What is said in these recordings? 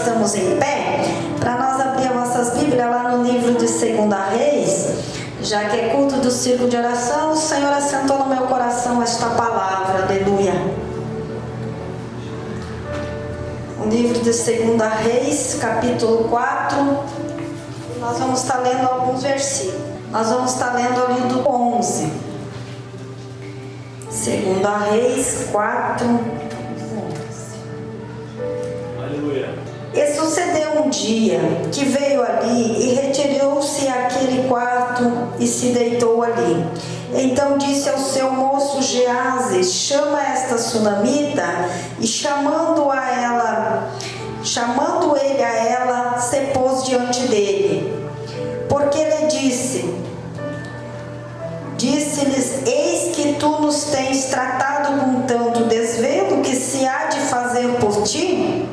estamos em pé, para nós abrir as nossas Bíblias lá no livro de 2 Reis, já que é culto do círculo de oração, o Senhor assentou no meu coração esta palavra, aleluia. O livro de 2 Reis, capítulo 4, nós vamos estar lendo alguns versículos. Nós vamos estar lendo ali do 11. 2 Reis 4, 11. Aleluia. E sucedeu um dia que veio ali e retirou-se àquele quarto e se deitou ali. Então disse ao seu moço Geazi: chama esta sunamita. E chamando ele a ela, se pôs diante dele. Porque ele disse-lhes: eis que tu nos tens tratado com tanto desvelo que se há de fazer por ti?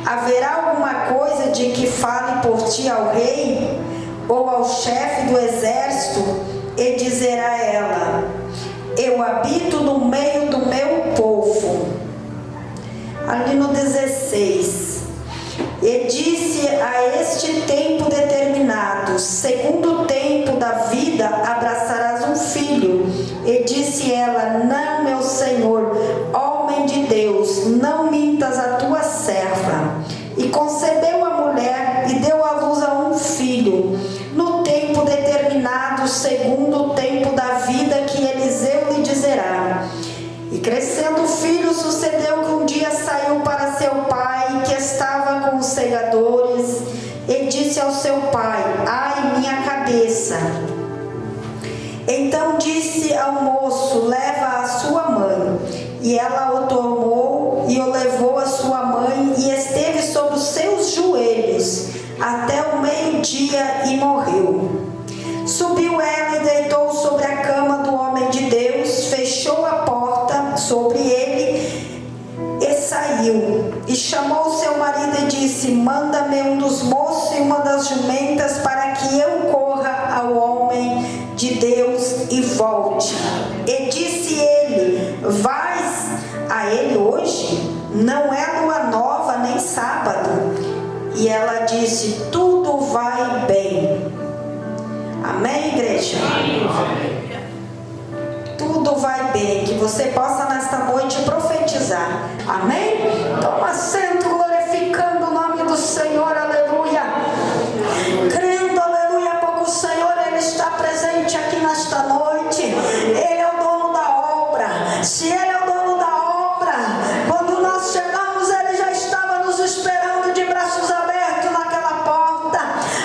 Haverá alguma coisa de que fale por ti ao rei ou ao chefe do exército? E dizerá ela: eu habito no meio do meu povo. Ali no 16: e disse a este tempo determinado: segundo o tempo da vida abraçarás um filho. E disse ela: não, meu senhor, homem de Deus, não mintas a tua serva. E concebeu a mulher e deu à luz a um filho, no tempo determinado, segundo o tempo da vida que Eliseu lhe dizerá. E crescendo o filho, sucedeu que um dia saiu para seu pai, que estava com os segadores, e disse ao seu pai: ai, minha cabeça. Então disse ao moço: leva a sua mãe. E ela o tomou e o levou a sua mãe, e esteve sobre os seus joelhos até o meio-dia e morreu. Subiu ela e deitou sobre a cama do homem de Deus, fechou a porta sobre ele e saiu. E chamou seu marido e disse: manda-me um dos moços e uma das jumentas, para que eu corra ao homem de Deus e volte. E disse ele: vais a ele hoje? Não é lua nova nem sábado. E ela disse: tudo vai bem. Amém, igreja? Amém. Tudo vai bem. Que você possa nesta noite profetizar. Amém? Toma assento, glorificando o nome do Senhor. Aleluia. Crendo, aleluia, porque o Senhor, Ele está presente aqui nesta noite. Ele é o dono da obra. Se Ele é o dono da obra, quando nós chegamos, Ele já estava nos esperando de braços abertos naquela porta,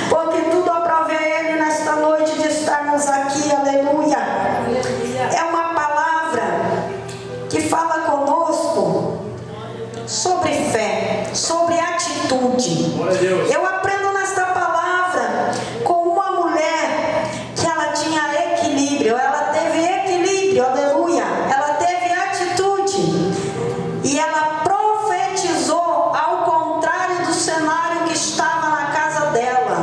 porque tudo aprove a Ele nesta noite de estarmos aqui. Aleluia. É uma palavra que fala conosco sobre fé, sobre atitude. Eu aprendo nesta palavra com uma mulher que ela tinha equilíbrio, ela teve equilíbrio, aleluia, ela teve atitude, e ela profetizou ao contrário do cenário que estava na casa dela.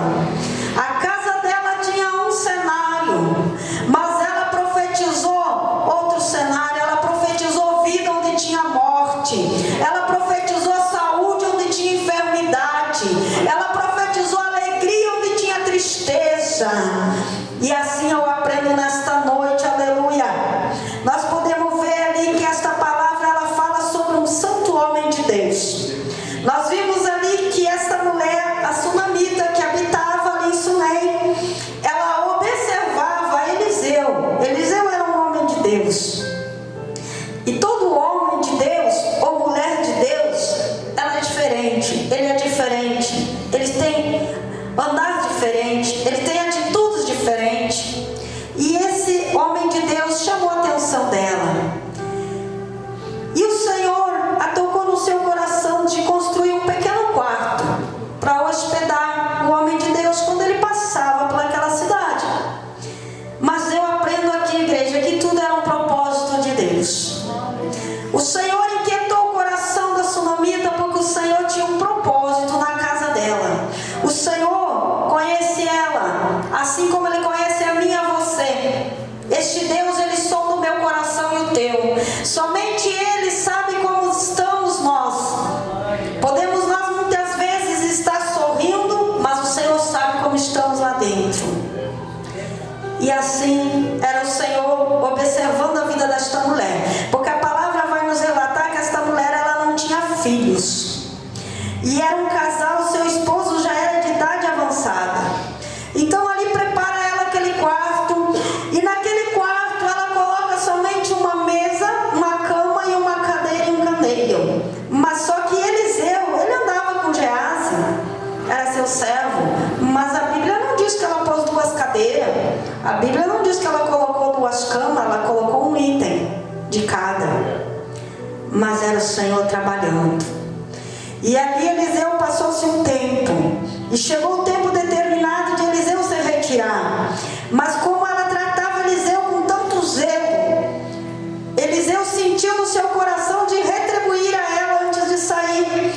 A casa dela tinha um cenário, mas ela profetizou outro cenário. Ela profetizou vida onde tinha morte, ela profetizou saúde onde tinha enfermidade, ela profetizou alegria onde tinha tristeza. E assim eu aprendo nesta noite, aleluia. Nós podemos ver ali que esta palavra ela fala sobre um santo homem de Deus. Nós vimos ali que esta mulher, a sunamita que habitava ali em Sunem, ela observava Eliseu. Eliseu era um homem de Deus. E todo homem de Deus ou mulher de Deus, ela é diferente, ele é diferente, eles têm andar diferente, ele tem atitudes diferentes. E esse homem de Deus chamou a atenção dela. E o Senhor a tocou no seu coração de construir um pequeno quarto para E assim era o Senhor observando a vida desta mulher, porque a palavra vai nos relatar que esta mulher ela não tinha filhos, e era um casal, o seu esposo já era de idade avançada. Então ali prepara ela aquele quarto, e naquele quarto ela coloca somente uma mesa, uma cama e uma cadeira e um candeeiro. Mas só que Eliseu, ele andava com Geazi, era seu servo, mas a Bíblia não diz que ela pôs duas cadeiras, a Bíblia não diz que ela colocou duas camas, ela colocou um item de cada, mas era o Senhor trabalhando. E ali Eliseu passou-se um tempo, e chegou o tempo determinado de Eliseu se retirar, mas como ela tratava Eliseu com tanto zelo, Eliseu sentiu no seu coração de retribuir a ela antes de sair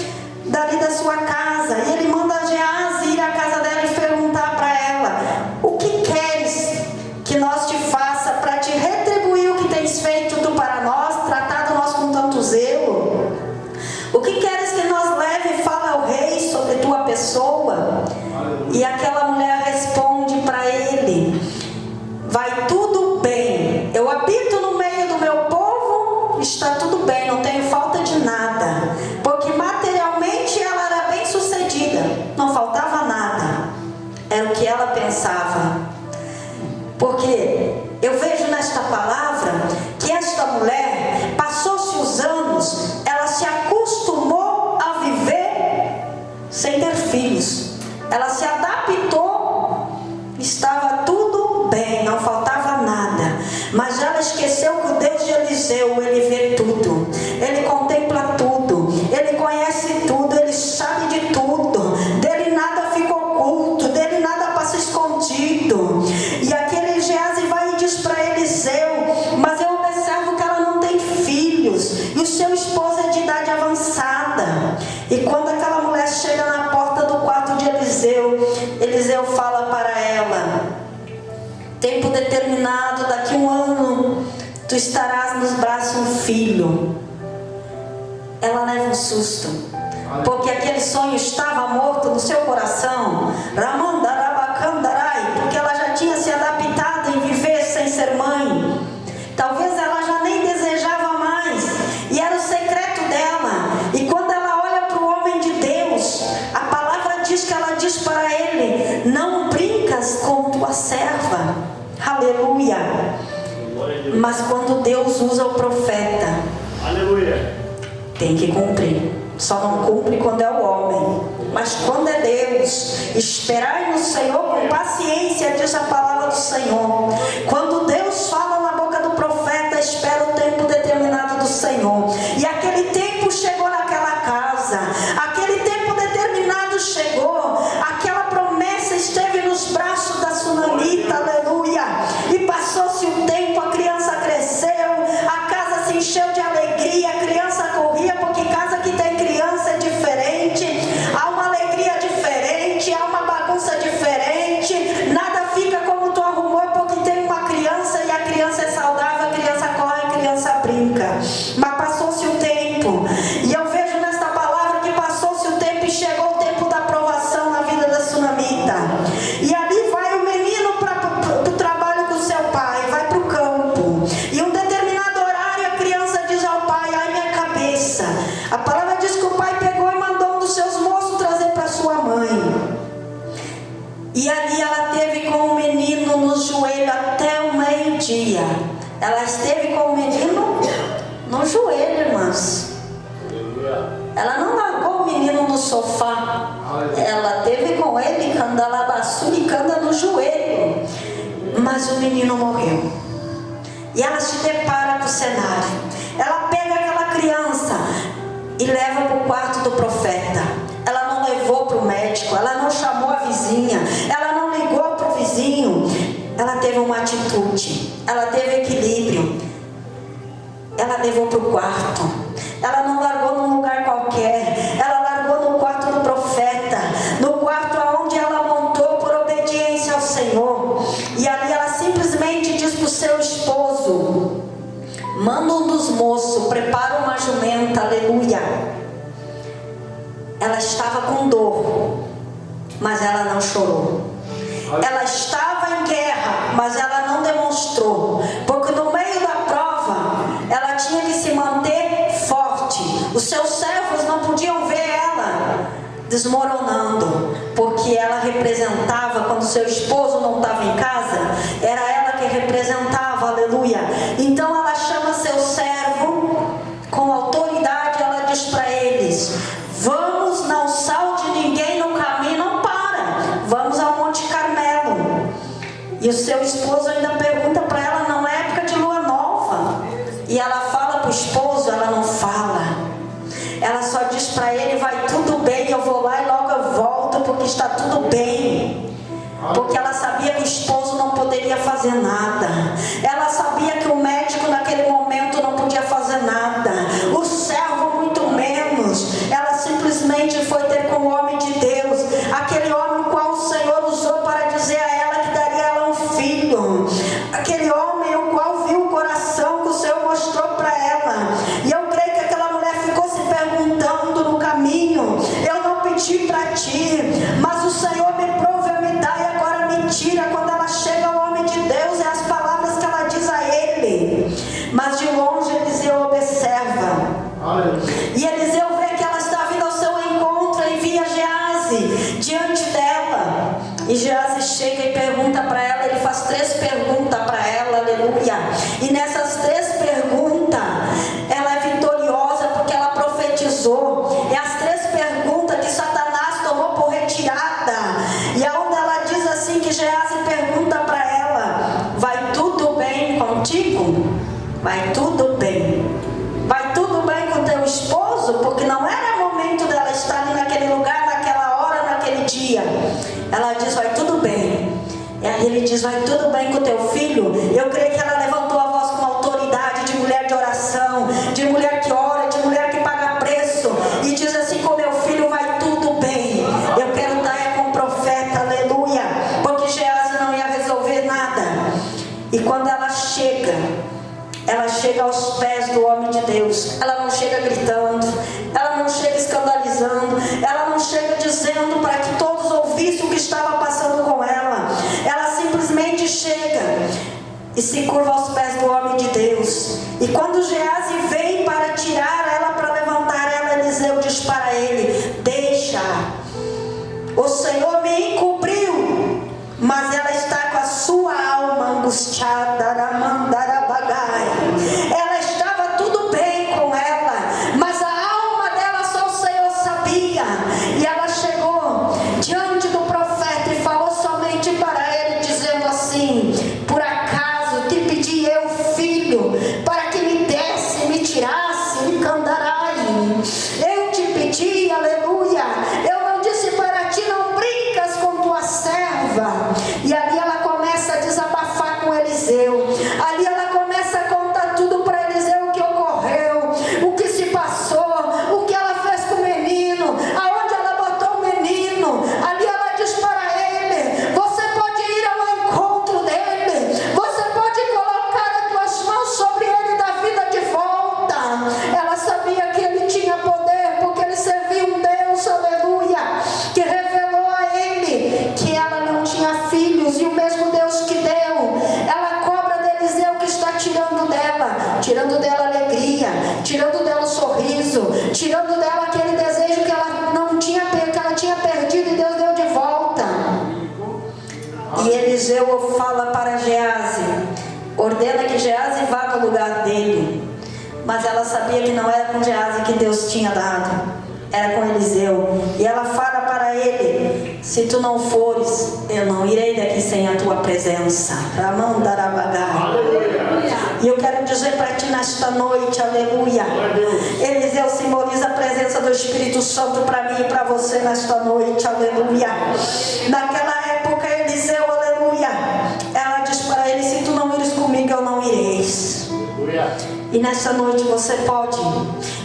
dali da sua casa, e ele manda Geazi ir à casa dela e perguntar para ela: o que queres que nós te faça para te retribuir o que tens feito tu para nós, tratado nós com tanto zelo? O que queres que nós leve e fale ao rei sobre tua pessoa? E aquela mulher responde para ele: vai tudo bem, eu habito no meio do meu povo, está tudo bem, não tenho falta de nada, porque materialmente ela era bem sucedida, não faltava nada, era o que ela pensava. Porque eu vejo nesta palavra que esta mulher, passou-se os anos, ela se acostumou a viver sem ter filhos, ela se adaptou, estava tudo bem, não faltava nada, mas ela esqueceu que o Deus de Eliseu, ele vê tudo, ele contempla tudo, ele conhece tudo, ele sabe de tudo, dele nada fica oculto, dele nada passa escondido. E aquele Geazi vai e diz para Eliseu: mas eu observo que ela não tem filhos, e o seu esposo é de idade avançada. E quando aquela mulher chega na porta do quarto de Eliseu, Eliseu fala para ela: tempo determinado, daqui 1 ano, tu estarás nos braços um filho. Ela leva um susto, porque aquele sonho estava morto no seu coração, porque ela já tinha se adaptado em viver sem ser mãe. Talvez ela já nem desejava mais, e era o secreto dela. E quando ela olha para o homem de Deus, a palavra diz que ela diz para ele: não brincas com tua serva. Aleluia. Mas quando Deus usa o profeta, Aleluia, tem que cumprir. Só não cumpre quando é o homem, mas quando é Deus, esperai no Senhor com paciência, diz a palavra do Senhor. Quando Deus fala na boca do profeta, espera o tempo determinado do Senhor. E aquele tempo chegou naquela casa, aquele tempo determinado chegou, aquela promessa esteve nos braços da sunamita, aleluia. E passou-se o tempo, a criança cresceu, a casa se encheu de alegria, a criança corria, porque casa que tem criança é diferente, há uma alegria diferente, há uma bagunça diferente, nada fica como tu arrumou, porque tem uma criança e a criança é saudável, a criança corre, a criança brinca. Mas passou-se o tempo, e eu vejo nesta palavra que passou-se o tempo e chegou o tempo da aprovação na vida da sunamita. E ali vai o menino para o trabalho com seu pai, vai para o campo, e um determinado horário a criança diz ao pai: ai minha cabeça. A palavra diz que o pai pegou e mandou um dos seus moços trazer para sua mãe. E ali ela teve com o menino no joelho até o meio-dia. Ela esteve com o menino no joelho, irmãs. Ela não largou o menino no sofá, ela teve com ele candalabaçu e canda no joelho. Mas o menino morreu. E ela se depara com o cenário. Ela pega aquela criança e leva para o quarto do profeta. Ela não levou para o médico, ela não chamou a vizinha, ela não ligou para o vizinho. Ela teve uma atitude, ela teve equilíbrio. Ela levou para o quarto. Ela não largou num lugar qualquer, ela largou no quarto do profeta, no quarto onde ela montou por obediência ao Senhor. E ali ela simplesmente diz para o seu esposo: manda um dos moços, prepara uma jumenta, aleluia. Ela estava com dor, mas ela não chorou. Ela estava em guerra, mas ela não demonstrou, porque no meio da prova, ela tinha que se manter forte. Os seus servos não podiam ver ela desmoronando, porque ela representava, quando seu esposo não estava em casa, era ela que representava, aleluia. Então ela chama seu servo, com autoridade, ela diz para eles: vamos, não salte ninguém no caminho, não para, vamos ao Monte Carmelo. E o seu esposo ainda pergunta para ela: não é época de lua nova? E ela fala para o esposo, ela não fala. Ela só diz para ele: vai tudo bem, eu vou lá e logo eu volto, porque está tudo bem. Porque ela sabia que o esposo não poderia fazer nada. Ela sabia que o médico naquele momento não podia fazer nada. O servo muito menos. Ela simplesmente foi ter com o homem de Deus, aquele homem o qual o Senhor usou para dizer a ela que daria a ela um filho. Aquele homem o qual viu o coração que o Senhor mostrou para ela. E eu creio que aquela mulher ficou se perguntando no caminho: eu não pedi para ti, mas o Senhor me proveu a me dar, e agora me tira. Quando ela chega ao homem de Deus, é as palavras que ela diz a ele. Mas de longe Eliseu observa. E Eliseu vê que ela está vindo ao seu encontro, e via Geazi diante dela. E Geazi chega e pergunta para ela. Ele faz 3 perguntas para ela, aleluia. E nessas 3 perguntas, ela é vitoriosa, porque ela profetizou. E as 3 perguntas que Satanás tomou por retirada. E aonde ela diz assim, que Geazi pergunta para ela: vai tudo bem contigo? Vai tudo bem. Vai tudo bem com teu esposo? Porque não era momento dela estar ali naquele lugar, naquela hora, naquele dia. Ela diz: vai tudo bem. E aí ele diz: vai tudo bem com teu filho? Eu creio que ela levantou a voz com autoridade de mulher de oração, de mulher que ora, de mulher que paga preço, e diz assim: com meu filho vai tudo bem. Eu quero estar com o profeta, aleluia, porque Geazi não ia resolver nada. E quando ela chega aos pés do homem de Deus. Ela não chega gritando, ela não chega escandalizando, ela não chega dizendo para que todos ouvissem o que estava passando com ela. Ela simplesmente chega e se curva aos pés do homem de Deus. E quando Geazi vem para tirar ela, para levantar ela, Eliseu diz para ele: deixa, o Senhor me encobriu, mas ela está com a sua alma angustiada. Ela estava tudo bem com ela, mas a alma dela só o Senhor sabia. E ela chegou diante do profeta e falou somente para ele, dizendo assim: por acaso te pedi eu, filho, para que me desse, me tirasse, me candarai? Eu te pedi, aleluia. Eu não disse para ti: não brincas com tua serva. E ali ela começa a desabafar com Eliseu. Ali ela começa a contar tudo para Eliseu, o que ocorreu, o que se passou, o que ela fez com o menino, aonde ela botou o menino. Ali ela diz para ele: você pode ir ao encontro dele, você pode colocar as tuas mãos sobre ele e dar vida de volta. Ela sabia que ele tinha poder, porque ele servia um Deus, aleluia, que revelou a ele que ela não tinha filhos, e o mesmo Deus que deu, ela cobra de Eliseu, que está tirando dela alegria, tirando dela o sorriso, tirando dela aquele desejo que ela não tinha, que ela tinha perdido, e Deus deu de volta. E Eliseu fala para Geazi, ordena que Geazi vá no lugar dele. Mas ela sabia que não era com Geazi que Deus tinha dado, era com Eliseu. E ela fala para ele: se tu não fores, eu não irei daqui sem a tua presença. E eu quero dizer para ti nesta noite, aleluia, Eliseu simboliza a presença do Espírito Santo para mim e para você nesta noite, aleluia. Naquela época, Eliseu, aleluia, ela diz para ele: se tu não ires comigo, eu não ireis. E nessa noite você pode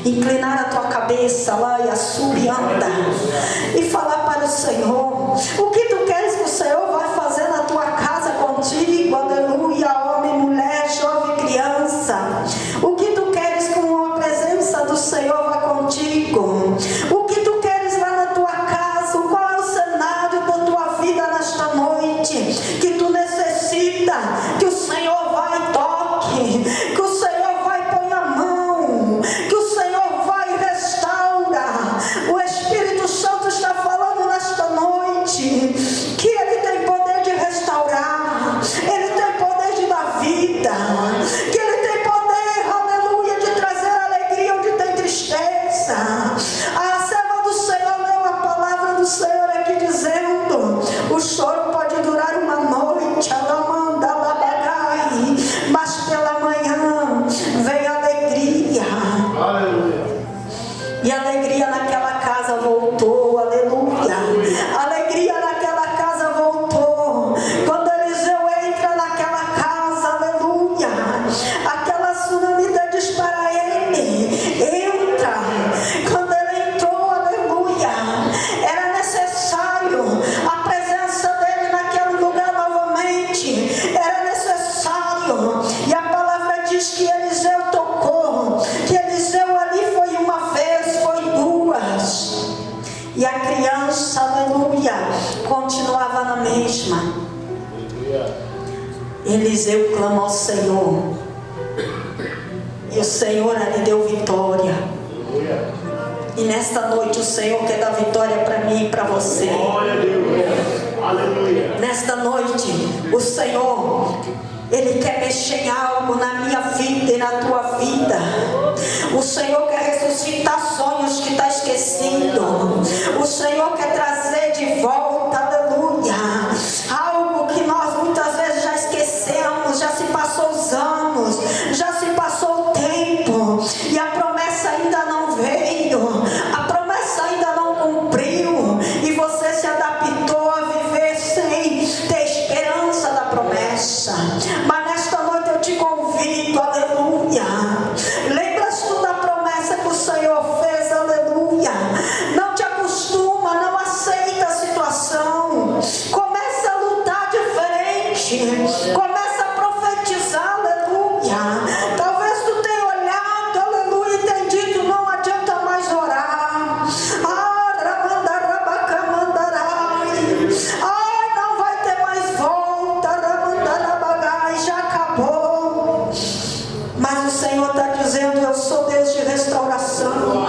inclinar a tua cabeça lá e assobianda e falar para o Senhor o que tu queres que o Senhor vai fazer na tua casa contigo, aleluia, homem, mulher, jovem, criança. O que tu queres com a presença do Senhor vai contigo? O que tu queres lá na tua casa? Qual é o cenário da tua vida nesta noite que tu necessitas aleluia. A alegria naquela casa voltou. Quando Eliseu entra naquela casa, aleluia, aquela sunamita diz para ele: entra. Quando ele entrou, aleluia, era necessário a presença dele naquele lugar novamente, era necessário. E a palavra diz que Eliseu tocou, que Eliseu ali foi uma vez, foi duas, e a criança, aleluia, continuava na mesma. Eliseu clama ao Senhor, e o Senhor ali deu vitória. E nesta noite o Senhor quer dar vitória para mim e para você. Nesta noite o Senhor, Ele quer mexer em algo na minha vida e na tua vida. O Senhor quer ressuscitar sonhos que está esquecido. O Senhor quer trazer de volta, aleluia, algo que nós muitas vezes já esquecemos. Já se passou os anos, já se passou o tempo, e a promessa ainda não veio, a promessa ainda não cumpriu, e você se adaptou a viver sem ter esperança da promessa. Mas nesta noite eu te convido, aleluia, lembras tu da promessa que o Senhor fez, aleluia. Não te acostuma, não aceita a situação, começa a lutar diferente, começa a profetizar, aleluia. Talvez tu tenha olhado, aleluia, e tenha dito: não adianta mais orar. Ai, não vai ter mais volta. Já acabou. Mas o Senhor está dizendo: eu sou Deus de restauração.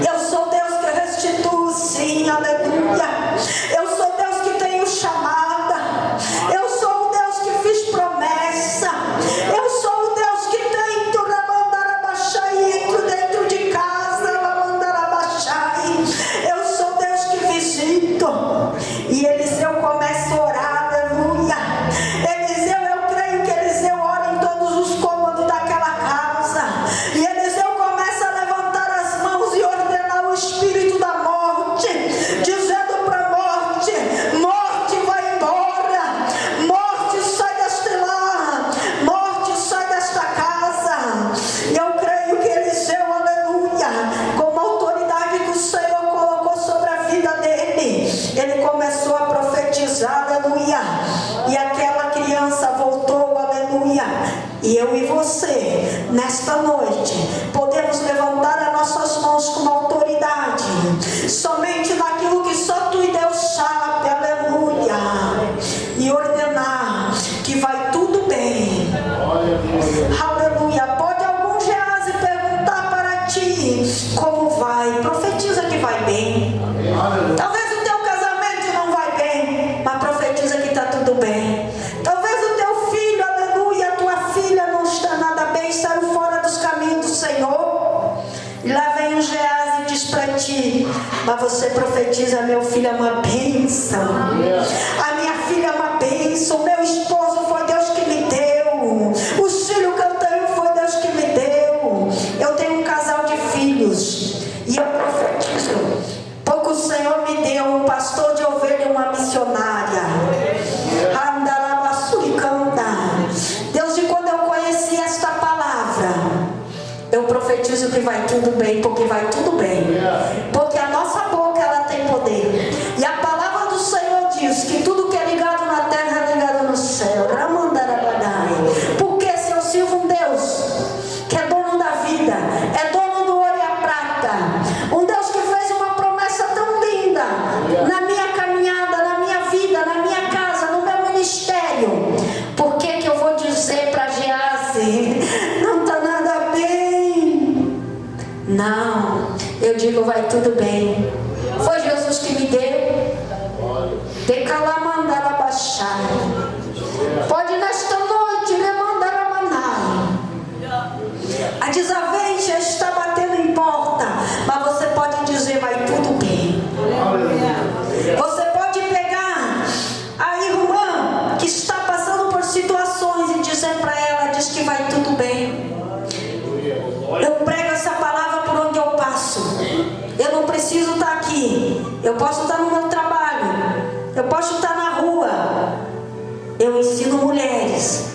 Eu sou Deus que restituo, sim, aleluia. Eu sou Deus que tenho chamada. Eu sou o Deus que fiz promessa. Eu sou o Deus que tento entro dentro de casa. Eu sou Deus que visito. E Eliseu começa a orar, aleluia. Eliseu, eu creio que Eliseu ora em todos os cômodos daquela casa. E Eliseu começa a levantar as mãos e ordenar o espírito da morte, dizendo para a morte: morte, vai embora. Morte, sai deste lar. Morte, sai desta casa. E eu creio que Eliseu, aleluia, com a autoridade que o Senhor colocou sobre a vida dele, ele começou a profetizar, aleluia. E aquela criança voltou, aleluia. E eu e você, nesta noite, podemos levantar as nossas mãos com autoridade, somente naquilo que só tu e Deus sabe, aleluia, e ordenar que vai tudo bem, aleluia. Pode algum Geazi perguntar para ti como vai? Profetiza que vai bem. Talvez o teu casamento não vai bem, mas profetiza que está tudo bem. Talvez o teu filho, aleluia, a tua filha não está nada bem, saiu fora dos caminhos do Senhor. E lá vem um Geazi e diz para ti: mas você profetiza: meu filho é uma bênção, a minha filha é uma bênção, meu esposo foi Deus que me deu, os filhos que eu tenho foi Deus que me deu. Eu tenho um casal de filhos e eu profetizo, porque o Senhor me deu um pastor de ovelha e uma missionária. Deus, de quando eu conheci esta palavra, eu profetizo que vai tudo bem, porque vai tudo bem, porque a nossa boca, ela tem poder, e a palavra do Senhor diz que tudo que é ligado na terra é ligado no céu. Porque se eu sirvo um Deus que é dono da vida, é dono do ouro e a prata, um Deus que fez uma promessa tão linda na minha caminhada, na minha vida, na minha casa, no meu ministério, por que que eu vou dizer para Geazi: não está nada bem? Não, eu digo: vai tudo bem. Foi Jesus que me deu. Decalamandará baixar. Pode nesta noite me mandar a maná. A desavença está batendo em porta, mas você pode dizer: vai tudo bem. Você pode pegar a irmã que está passando por situações e dizer para ela: diz que vai tudo bem. Eu prego essa palavra por onde eu passo. Eu não preciso estar aqui, eu posso estar no meu trabalho, eu posso estar na rua. Eu ensino mulheres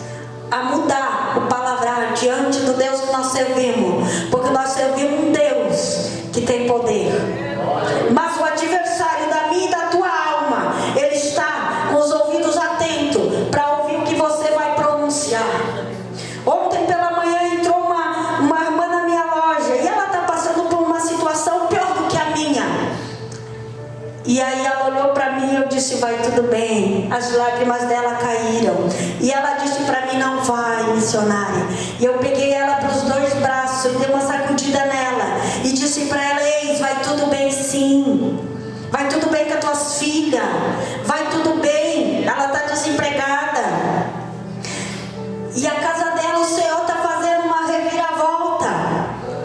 a mudar o palavrar diante do Deus que nós servimos, porque nós servimos um Deus que tem poder. Mas o adversário da minha e da tua alma, ele está com os ouvidos atentos para ouvir o que você vai pronunciar. Ontem pela manhã entrou uma irmã na minha loja e ela está passando por uma situação pior do que a minha. E aí ela olhou para mim e eu disse: vai tudo bem. As lágrimas dela caíram. E ela disse para mim: não vai, missionária. E eu peguei ela para os 2 braços e dei uma sacudida nela. E disse para ela: eis, vai tudo bem sim. Vai tudo bem com as tuas filhas. Vai tudo bem. Ela está desempregada. E a casa dela, o Senhor está fazendo uma reviravolta.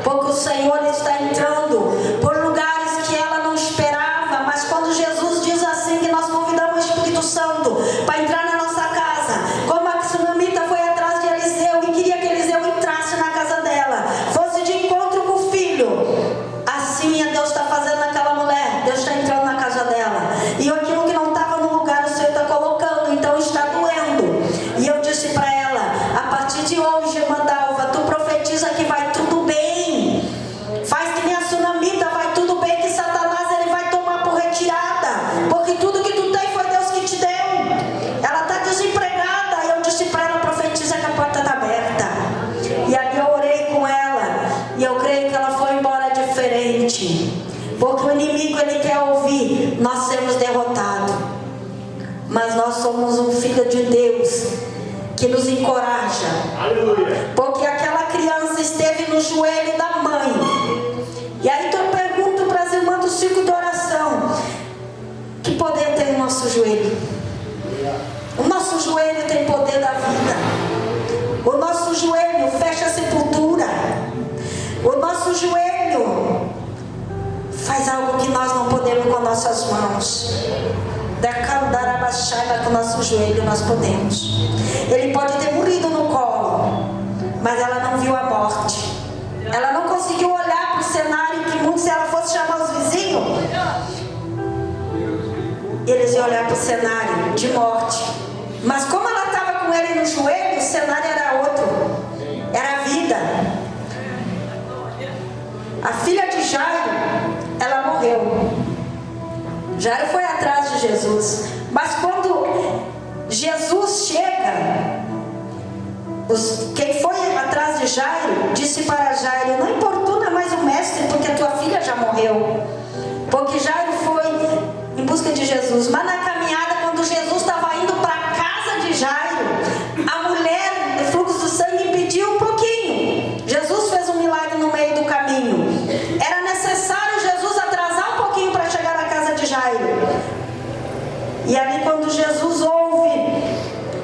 Porque o Senhor está entrando por lugares que ela não esperava. Mas quando Jesus diz assim, que nós convidamos o Espírito Santo para entrar na nossa casa, como a tsunamita foi atrás de Eliseu e queria que Eliseu entrasse na casa dela, fosse de encontro com o filho, assim Deus está fazendo naquela mulher. Deus está entrando na casa dela. E aquilo que não estava no lugar, o Senhor está colocando. Então está doendo. E eu disse para ela: a partir de hoje, irmã Dalva, tu profetiza que vai tudo bem. Faz que nem a tsunamita, vai tudo bem, que Satanás ele vai tomar por retirada, porque tudo que tu tem foi Deus que te deu. Ela está desempregada. E eu disse para ela: profetiza que a porta está aberta. E ali eu orei com ela, e eu creio que ela foi embora diferente, porque o inimigo ele quer ouvir nós sermos derrotados, mas nós somos um filho de Deus que nos encoraja. Aleluia. Porque aquela criança esteve no joelho da mãe. E aí então eu pergunto para as irmãs do ciclo de oração: que poder tem o nosso joelho? O nosso joelho tem poder da vida. O nosso joelho fecha a sepultura. O nosso joelho faz algo que nós não podemos com nossas mãos. Com o nosso joelho nós podemos. Ele pode ter morrido no colo, mas ela não viu a morte. Ela não conseguiu olhar para o cenário que muito, se ela fosse chamar os vizinhos, eles iam olhar para o cenário de morte. Mas como ela estava com ele no joelho, o cenário era outro. Era a vida. A filha de Jairo, ela morreu. Jairo foi atrás de Jesus. Mas quando Jesus chega, quem foi atrás de Jairo disse para Jairo: não importuna mais o mestre, porque a tua filha já morreu. Porque Jairo foi em busca de Jesus. Mas na caminhada, quando Jesus estava indo para a casa de Jairo, a mulher do fluxo do sangue impediu um pouquinho. Jesus fez um milagre no meio do caminho. Era necessário Jesus atrasar um pouquinho para chegar na casa de Jairo. E ali quando Jesus ouve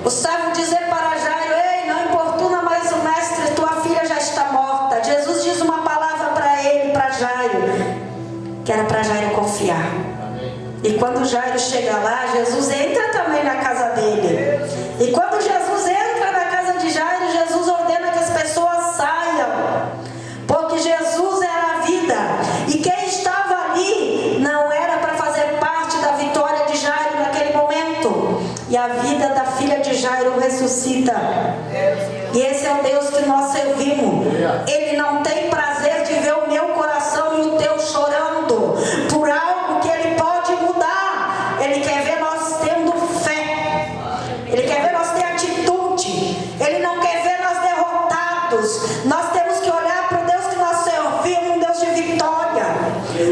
o servo dizer para Jairo: ei, não importuna mais o mestre, tua filha já está morta. Jesus diz uma palavra para ele, para Jairo, que era para Jairo confiar. E quando Jairo chega lá, Jesus entra também na casa dele. E quando Jesus entra na casa de Jairo, Jesus ordena que as pessoas saiam, porque Jesus era a vida. E quem estava ali não era para fazer parte da vitória de Jairo naquele momento. E a vida da filha de Jairo ressuscita. E esse é o Deus que nós servimos. Ele não tem prazer de ver o meu coração e o teu chorando por algo que ele pode mudar. Ele quer ver nós tendo fé. Ele quer ver nós ter atitude. Ele não quer ver nós derrotados. Nós temos que olhar para o Deus que nós servimos, um Deus de vitória,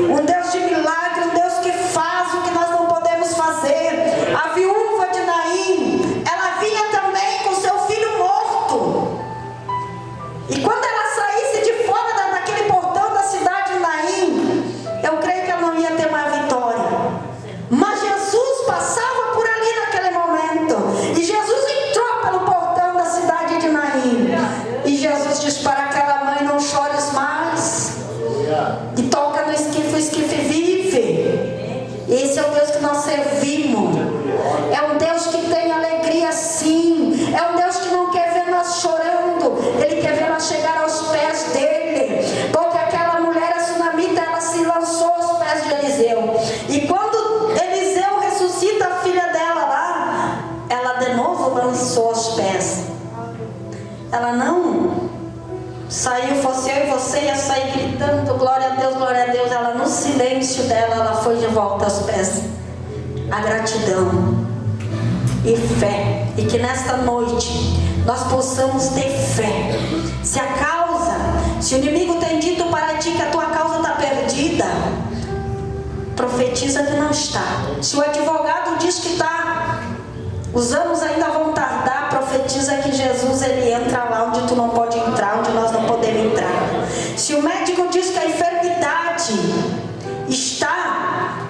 um Deus de milagre, um Deus que faz o que nós não podemos fazer. A viúva de Naim, ela vinha também com seu filho morto. E quando ela saísse de fora daquele portão da cidade de Naim, eu creio que ela não ia ter mais vitória. Mas Jesus passava por ali naquele momento. E Jesus entrou pelo portão da cidade de Naim. E Jesus disse para aquela mãe: não chores mais. E toca no esquife, o esquife vive. Esse é o Deus que nós servimos. É um Deus que tem alegria sim. É um Deus que não quer ver nós chorando. Ele quer ver nós chegar aos pés dele. Porque aquela mulher, a tsunamita, ela se lançou aos pés de Eliseu. volta aos pés. A gratidão e fé. E que nesta noite nós possamos ter fé. Se o inimigo tem dito para ti que a tua causa está perdida, profetiza que não está. Se o advogado diz que está, os anos ainda vão tardar, profetiza que Jesus ele entra lá onde tu não pode entrar, onde nós não podemos entrar. Se o médico diz que a enfermidade está,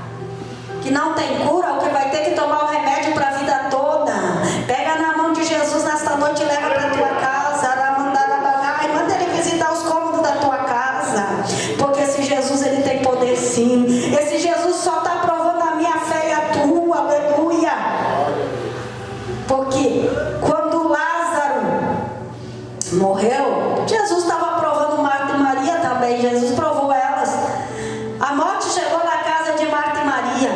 que não tem cura, ou que vai ter que tomar o remédio para a vida toda, pega na mão de Jesus nesta noite e leva para a tua casa, e manda ele visitar os cômodos da tua casa, porque esse Jesus ele tem poder sim. Esse Jesus só está provando a minha fé e a tua, aleluia. Porque quando Lázaro morreu, Jesus estava provando Marta e Maria também. Jesus provou elas. A morte chegou na casa de Marta e Maria,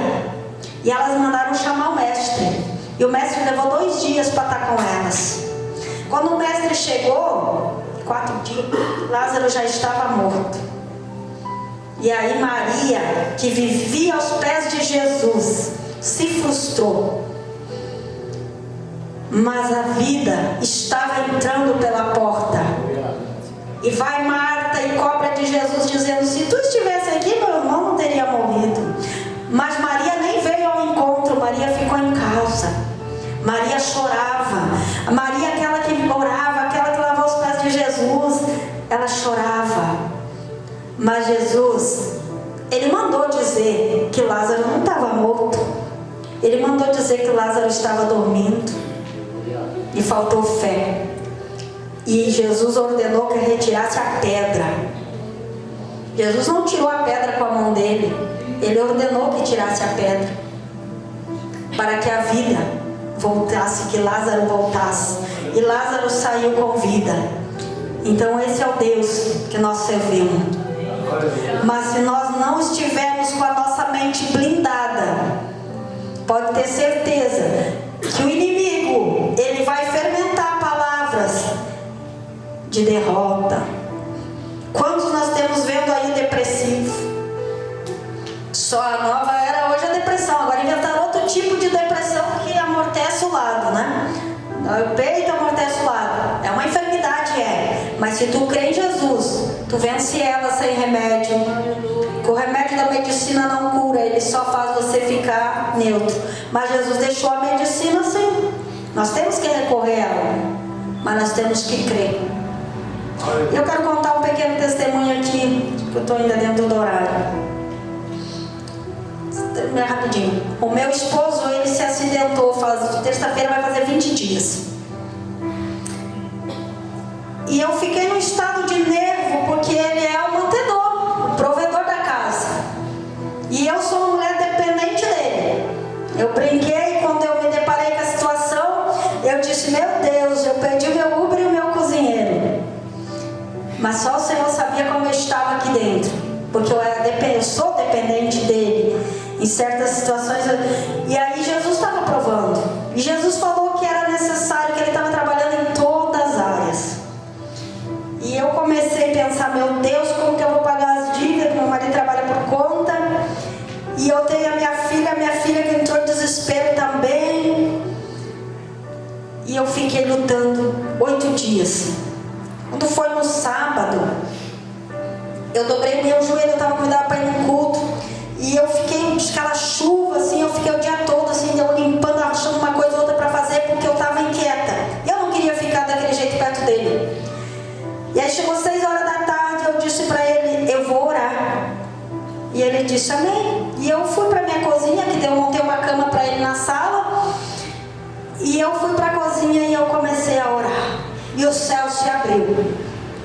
e elas mandaram chamar o mestre. E o mestre levou 2 dias para estar com elas. Quando o mestre chegou, 4 dias, Lázaro já estava morto. E aí Maria, que vivia aos pés de Jesus, se frustrou. Mas a vida estava entrando pela porta. E vai Marta e cobra de Jesus, dizendo: se tu estivesse aqui, meu irmão não teria morrido. Mas Maria nem veio ao encontro. Maria ficou em casa. Maria chorava. Maria, aquela que orava, aquela que lavou os pés de Jesus, ela chorava. Mas Jesus, ele mandou dizer que Lázaro não estava morto. Ele mandou dizer que Lázaro estava dormindo. E faltou fé. E Jesus ordenou que retirasse a pedra. Jesus não tirou a pedra com a mão dele. Ele ordenou que tirasse a pedra, para que a vida voltasse, que Lázaro voltasse. E Lázaro saiu com vida. Então esse é o Deus que nós servimos. Mas se nós não estivermos com a nossa mente blindada, pode ter certeza que o inimigo, ele vai fermentar palavras de derrota. Quantos nós temos vendo aí depressivo? Só a nova era hoje a depressão. Agora inventaram outro tipo de depressão que amortece o lado, né? O peito amortece o lado. É uma enfermidade, mas se tu crê em Jesus, tu vence ela sem remédio. O remédio da medicina não cura, ele só faz você ficar neutro. Mas Jesus deixou a medicina assim. Nós temos que recorrer a ela, mas nós temos que crer. Eu quero contar um pequeno testemunho aqui, que eu estou ainda dentro do horário. Rapidinho. O meu esposo, ele se acidentou, terça-feira vai fazer 20 dias. E eu fiquei num estado de nervo, porque ele é o mantedor, o provedor da casa. E eu sou uma mulher dependente dele. Eu brinquei quando eu me deparei com a situação. Eu disse: meu Deus, eu perdi o meu Uber e o meu cozinheiro. Mas só o Senhor sabia como eu estava aqui dentro, porque eu sou dependente dele em certas situações. E aí Jesus estava provando. E Jesus falou que era necessário, que ele estava trabalhando em todas as áreas. E eu comecei a pensar: meu Deus, como que eu vou pagar as dívidas? Meu marido trabalha por conta. E eu tenho a minha filha que entrou em desespero também. E eu fiquei lutando 8 dias. Quando foi no sábado, eu dobrei meu joelho, eu estava cuidando para ir no culto. E eu fiquei, aquela chuva assim, eu fiquei o dia todo assim, eu limpando, achando uma coisa ou outra para fazer, porque eu estava inquieta. Eu não queria ficar daquele jeito perto dele. E aí chegou 6 horas da tarde, eu disse para ele: eu vou orar. E ele disse: amém. E eu fui para minha cozinha, que eu montei uma cama para ele na sala. E eu fui para a cozinha e eu comecei a orar. E o céu se abriu.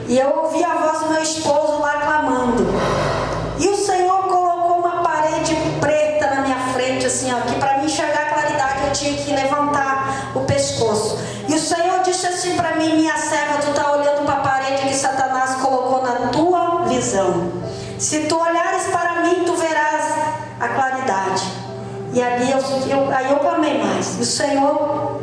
E eu ouvi a voz do meu esposo lá clamando. E o Senhor colocou uma parede preta na minha frente, assim, ó, que para mim enxergar a claridade eu tinha que levantar o pescoço. E o Senhor disse assim para mim: minha serva, tu está olhando para a parede que Satanás colocou na tua visão. Se tu olhares para mim, tu verás a claridade. E ali aí eu clamei mais. E o Senhor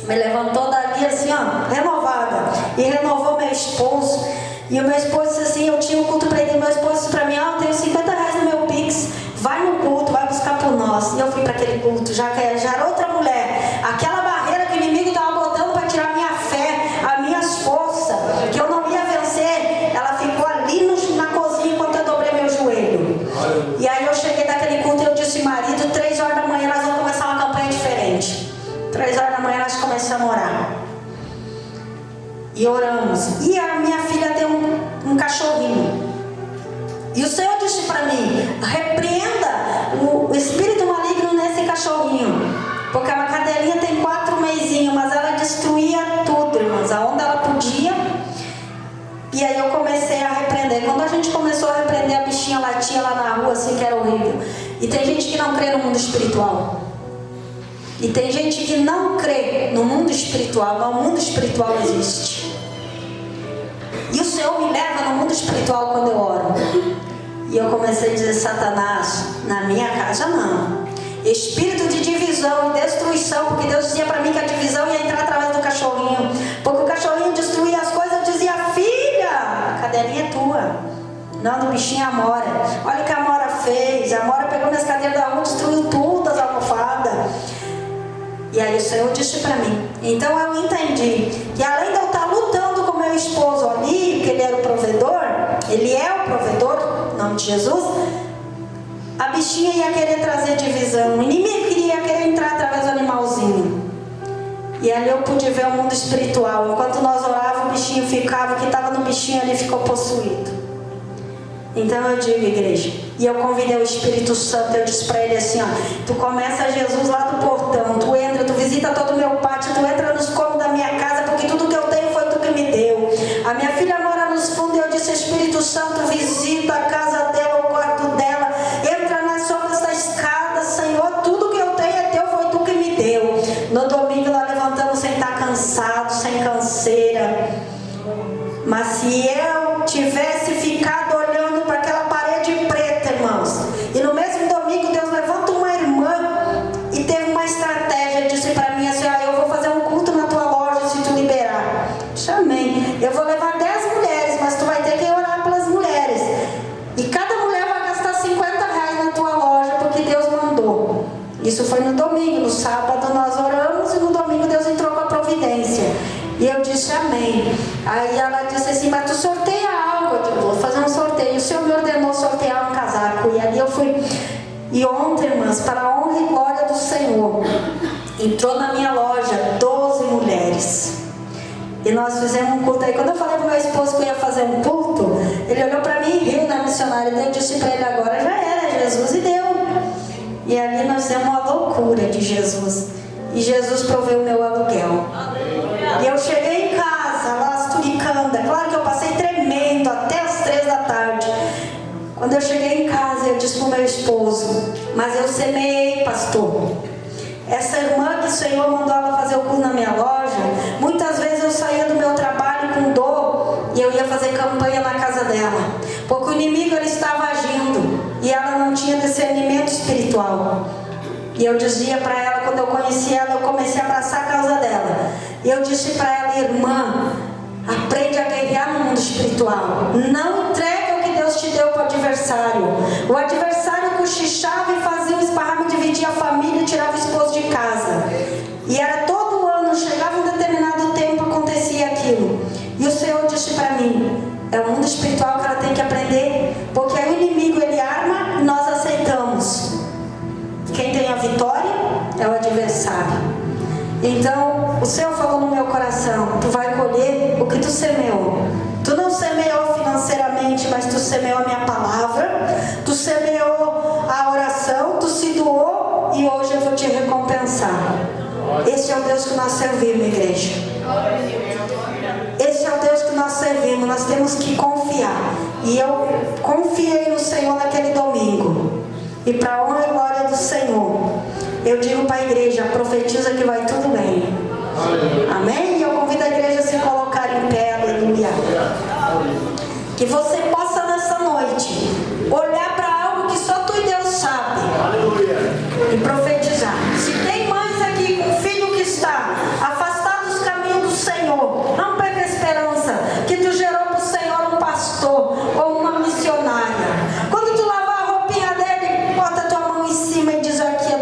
me levantou dali assim, ó, renovada. E renovou meu esposo. E o meu esposo disse assim: eu tinha um culto para ele. Meu esposo disse para mim: eu tenho 50 reais no meu Pix. Vai no culto, vai buscar nós. E eu fui para aquele culto, já era outra mulher. Aquela barreira que o inimigo estava botando para tirar minha fé, as minhas forças, que eu não ia vencer, ela ficou ali na cozinha enquanto eu dobrei meu joelho. E aí eu cheguei daquele culto e eu disse, marido, 3 horas da manhã nós vamos começar uma campanha diferente. 3 horas da manhã nós começamos a orar. E oramos. E a minha filha tem um cachorrinho. E o Senhor disse para mim, repreenda o espírito maligno nesse cachorrinho. Porque a cadelinha tem 4 mesinhos, mas ela destruía tudo, irmãos, aonde ela podia. E aí eu comecei a repreender. Quando a gente começou a repreender, a bichinha latia lá na rua, assim, que era horrível. E tem gente que não crê no mundo espiritual. E tem gente que não crê no mundo espiritual, mas o mundo espiritual existe. E o Senhor me leva no mundo espiritual quando eu oro. E eu comecei a dizer, Satanás, na minha casa não. Espírito de divisão e destruição, porque Deus dizia para mim que a divisão ia entrar através do cachorrinho. Porque o cachorrinho destruía as coisas, eu dizia, filha, a cadelinha é tua. Não, do bichinho é a Amora. Olha o que a Amora fez. A Amora pegou minhas cadeiras da rua, destruiu tudo, as almofadas. E aí o Senhor disse para mim. Então eu entendi que além de eu estar lutando com meu esposo ali, que ele era o provedor, ele é o provedor, em nome de Jesus, a bichinha ia querer trazer divisão. O inimigo queria querer entrar através do animalzinho. E ali eu pude ver o mundo espiritual. Enquanto nós orávamos, o bichinho ficava, o que estava no bichinho ali ficou possuído. Então eu digo, igreja, e eu convidei o Espírito Santo, eu disse para ele assim, ó, tu começa Jesus lá do portão, tu entra, tu visita todo o meu pátio, tu entra nos cômodos da minha casa, porque tudo que eu tenho foi tu que me deu. A minha filha mora nos fundos, e eu disse, Espírito Santo, visita a casa dela, o quarto dela, entra nas sombras da escada, Senhor, tudo que eu tenho é teu, foi tu que me deu. No domingo nós levantamos sem estar cansado, sem canseira. Mas se eu tivesse ficado olhando para aquela parede preta, irmãos, e no mesmo domingo Deus levanta uma irmã e teve uma estratégia, disse para mim assim, eu vou fazer um culto na tua loja se tu liberar. Chamei, eu vou levar 10 mulheres, mas tu vai ter que orar pelas mulheres. E cada mulher vai gastar R$50 na tua loja, porque Deus mandou. Isso foi no domingo, no sábado nós oramos e no domingo Deus entrou com a providência. E eu disse amém. Aí ela disse assim, mas tu sorteia algo. Eu digo, vou fazer um sorteio. O Senhor me ordenou sortear um casaco. E ali eu fui. E ontem, irmãs, para a honra e glória do Senhor, entrou na minha loja 12 mulheres. E nós fizemos um culto aí. Quando eu falei para o meu esposo que eu ia fazer um culto, ele olhou para mim e riu na missionária. E eu disse para ele, agora já era, Jesus e deu. E ali nós fizemos uma loucura de Jesus. E Jesus proveu o meu aluguel. E eu cheguei em casa, lá asturicanda. Claro que eu passei tremendo até as 3 da tarde. Quando eu cheguei em casa, eu disse para o meu esposo, mas eu semeei, pastor. Essa irmã que o Senhor mandou ela fazer o curso na minha loja, muitas vezes eu saía do meu trabalho com dor e eu ia fazer campanha na casa dela. Porque o inimigo ele estava agindo e ela não tinha discernimento espiritual. E eu dizia para ela, quando eu conheci ela, eu comecei a abraçar a causa dela. E eu disse para ela, irmã, aprende a guerrear no mundo espiritual. Não entrega o que Deus te deu para o adversário. O adversário cochichava e fazia um esparramo, dividia a família e tirava o esposo de casa. E era todo ano, chegava um determinado tempo, acontecia aquilo. E o Senhor disse para mim, é o mundo espiritual que ela tem que aprender. Porque aí o inimigo ele arma e nós aceitamos. Quem tem a vitória é o adversário. Então, o Senhor falou no meu coração, tu vai colher o que tu semeou. Tu não semeou financeiramente, mas tu semeou a minha palavra, tu semeou a oração, tu se doou e hoje eu vou te recompensar. Esse é o Deus que nós servimos, igreja. Esse é o Deus que nós servimos, nós temos que confiar. E eu confiei no Senhor naquele domingo. E para a honra e glória do Senhor, eu digo para a igreja, profetiza que vai tudo bem. Amém? E eu convido a igreja a se colocar em pé, aleluia. Que você possa nessa noite olhar para algo que só tu e Deus sabe. E profetizar. Se tem mães aqui com filho que está afastado dos caminhos do Senhor, não perca a esperança que tu gerou para o Senhor um pastor ou uma missionária. Quando tu lavar a roupinha dele, bota a tua mão em cima e diz aqui,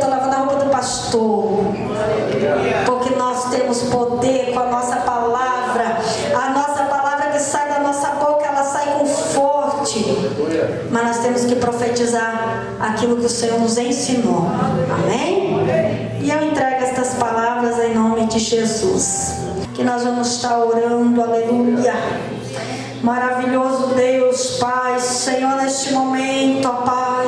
que o Senhor nos ensinou. Amém? E eu entrego estas palavras em nome de Jesus. Que nós vamos estar orando, aleluia. Maravilhoso Deus, Pai, Senhor, neste momento, ó Pai.